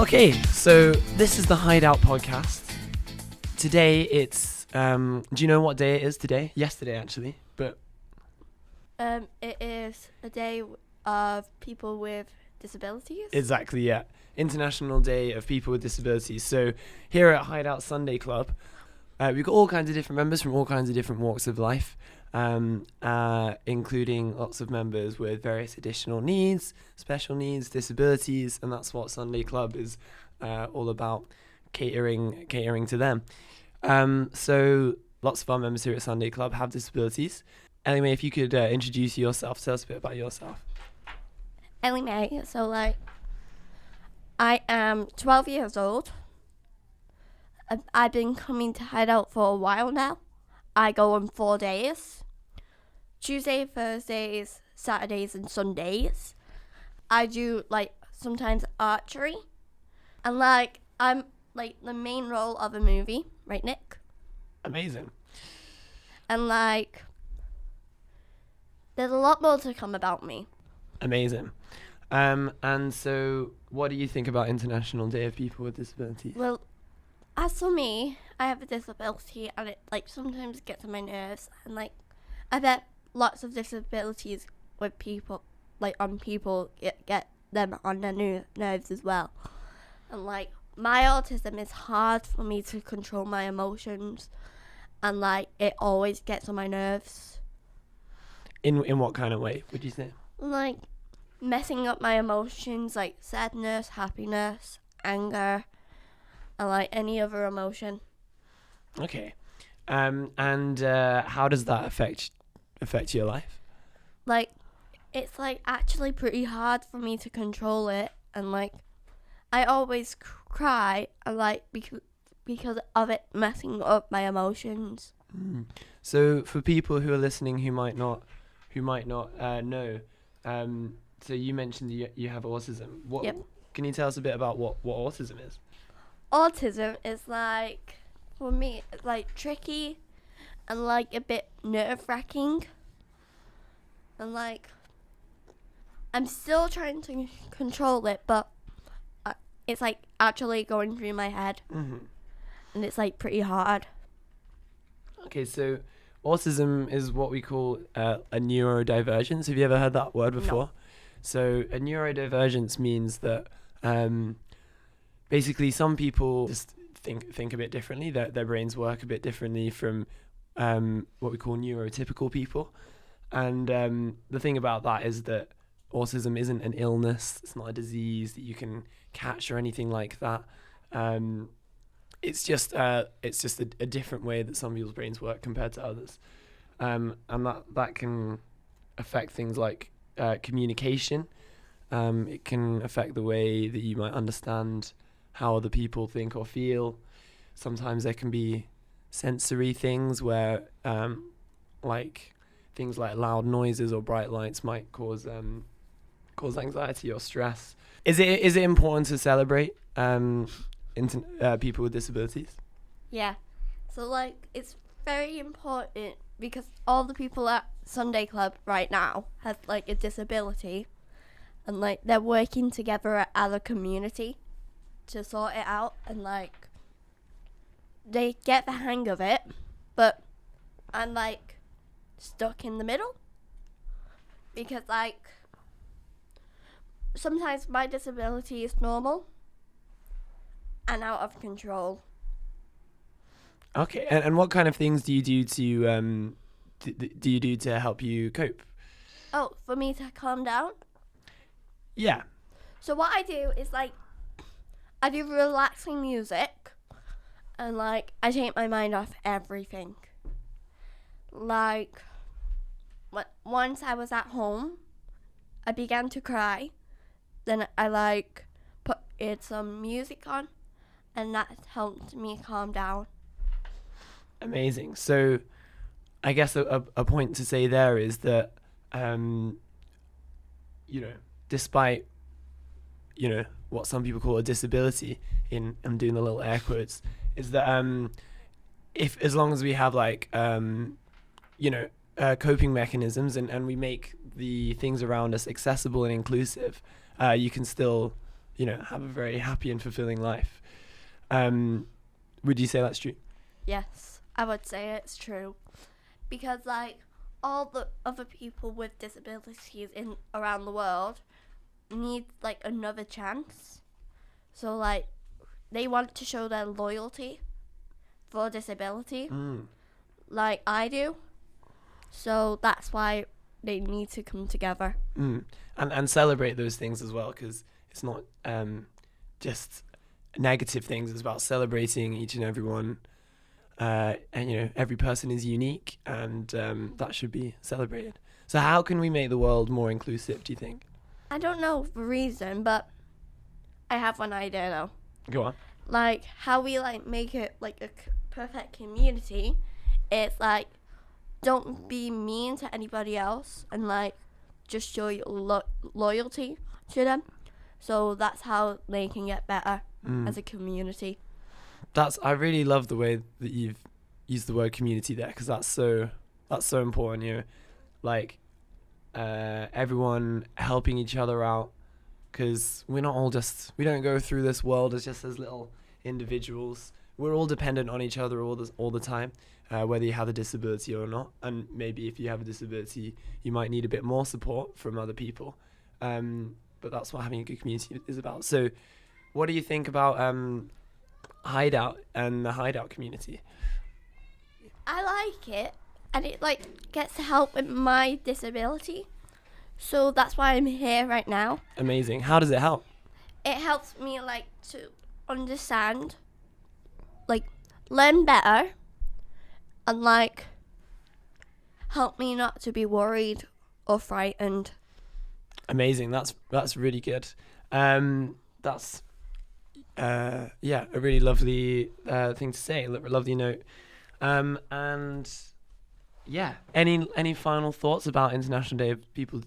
Okay, so this is the HideOut podcast. Today it's, do you know what day it is today? Yesterday, actually, but... It is a day of people with disabilities. Exactly, yeah. International Day of People with Disabilities. So here at HideOut Sunday Club, we've got all kinds of different members from all kinds of different walks of life, including lots of members with various additional needs, special needs, disabilities, and that's what Sunday Club is all about, catering to them. So lots of our members here at Sunday Club have disabilities. Ellie-May, if you could introduce yourself, tell us a bit about yourself. Ellie-May, so I am 12 years old. I've been coming to HideOut for a while now. I go on 4 days. Tuesday, Thursdays, Saturdays and Sundays. I do sometimes archery. And I'm the main role of a movie, right, Nick? Amazing. And there's a lot more to come about me. Amazing. And so what do you think about International Day of People with Disabilities? Well, as for me, I have a disability and it sometimes gets on my nerves, and I bet lots of disabilities with people on people get them on their nerves as well. And my autism is hard for me to control my emotions, and it always gets on my nerves. In what kind of way would you say? Messing up my emotions, sadness, happiness, anger, and any other emotion. Okay. And how does that affect your life? It's actually pretty hard for me to control it, and I always cry, and because of it messing up my emotions. So for people who are listening who might not know, so you mentioned you have autism. Yep. Can you tell us a bit about what autism is? Autism is for me, it's tricky and a bit nerve-wracking, and I'm still trying to control it, but it's actually going through my head. Mm-hmm. And it's pretty hard. Okay, so autism is what we call a neurodivergence. Have you ever heard that word before? No. So a neurodivergence means that basically some people just think a bit differently. Their brains work a bit differently from what we call neurotypical people. And the thing about that is that autism isn't an illness. It's not a disease that you can catch or anything like that. It's just a different way that some people's brains work compared to others, and that can affect things like communication. It can affect the way that you might understand how other people think or feel. Sometimes there can be sensory things where things like loud noises or bright lights might cause anxiety or stress. Is it important to celebrate people with disabilities? Yeah. So it's very important because all the people at Sunday Club right now have a disability, and they're working together as a community to sort it out, and they get the hang of it, but I'm stuck in the middle because sometimes my disability is normal and out of control. Okay, and what kind of things do you do to help you cope? Oh, for me to calm down? Yeah. So what I do is I do relaxing music, and I take my mind off everything. Once I was at home, I began to cry. Then I put some music on, and that helped me calm down. Amazing. So I guess a point to say there is that despite what some people call a disability, I'm doing the little air quotes, is that if as long as we have coping mechanisms and we make the things around us accessible and inclusive, you can still have a very happy and fulfilling life. Would you say that's true? Yes, I would say it's true. Because, like, all the other people with disabilities in around the world need, like, another chance. So, like, they want to show their loyalty for disability, like I do. So that's why they need to come together. And celebrate those things as well, because it's not just negative things. It's about celebrating each and every one. And every person is unique, and that should be celebrated. So how can we make the world more inclusive, do you think? I don't know the reason, but I have one idea now. Go on. Like, how we, like, make it, like, a perfect community. It's, like, don't be mean to anybody else, and, like, just show your loyalty to them. So that's how they can get better as a community. I really love the way that you've used the word community there, because that's so important. Like everyone helping each other out, because we don't go through this world as just as little individuals. We're all dependent on each other all the time, whether you have a disability or not. And maybe if you have a disability, you might need a bit more support from other people. But that's what having a good community is about. So what do you think about HideOut and the HideOut community? I like it, and it, like, gets to help with my disability. So that's why I'm here right now. Amazing. How does it help? It helps me, like, to understand, like, learn better, and, like, help me not to be worried or frightened. Amazing. That's really good. That's a really lovely thing to say. Lovely note. And yeah, any final thoughts about International Day of People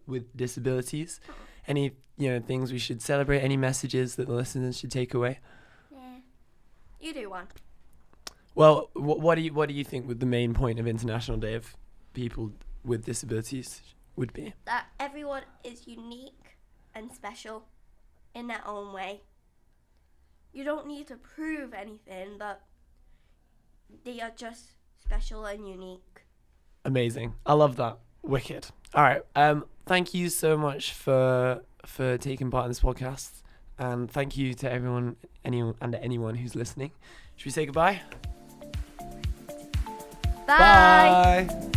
with Disabilities? Any things we should celebrate? Any messages that the listeners should take away? Yeah, you do one. Well, what do you think would the main point of International Day of People with Disabilities would be? That everyone is unique and special in their own way. You don't need to prove anything, but they are just special and unique. Amazing. I love that. Wicked. All right. Thank you so much for taking part in this podcast, and thank you to anyone who's listening. Should we say goodbye? Bye. Bye.